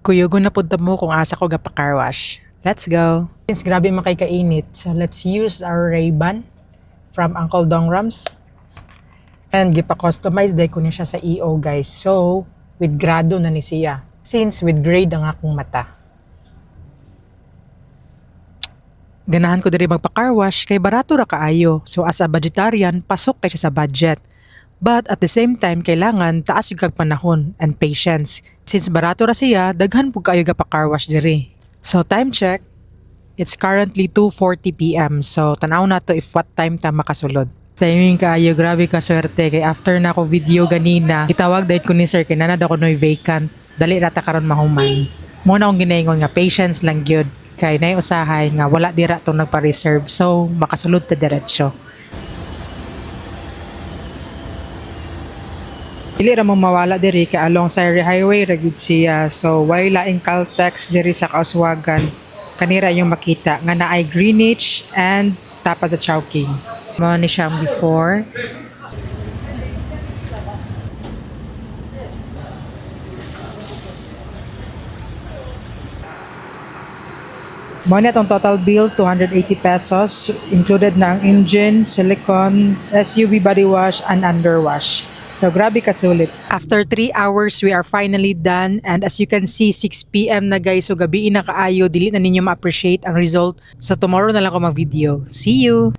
Kuyugon na punta mo kung asa ko gapa car wash. Let's go! Since grabe makay kainit, so let's use our Ray-Ban from Uncle Dong Rams. And gipa-customize day ko niya siya sa EO guys. So, with grado na ni siya. Since with grade ang akong mata. Ganahan ko diri magpa-car wash kay barato ra kaayo. So as a vegetarian, pasok kay siya sa budget. But at the same time, kailangan taas yung kag panahon and patience. Since barato ra siya, daghan pug kaayo gapa-car wash diri. So time check, it's currently 2:40 PM. So tanaw na to if what time ta makasulod. Timing kaayo, grabe ka swerte kay after na ko video ganina, gitawag dahil ko ni sir kay nanad ako noy vacant. Dali rata karon mahuman. Muna akong ginaingon nga patience lang gyud kay nay usahay nga wala dira tong nagpa-reserve so makasulod ta diretsyo. Dili ra mo mawala diri kay along Sari Highway ra gyud siya. So way laing Caltex diri sa Kauswagan. Kanira yung makita nga naay Greenwich and tapa sa Chowking. Mao ni siyang before. Mao na itong total bill, 280 pesos. Included na ang engine, silicone, SUV body wash, and underwash. So grabe ka sulit. After 3 hours, we are finally done. And as you can see, 6 PM na guys. So gabi na kaayo, dili na ninyo ma-appreciate ang result. So tomorrow na lang ako mag-video. See you!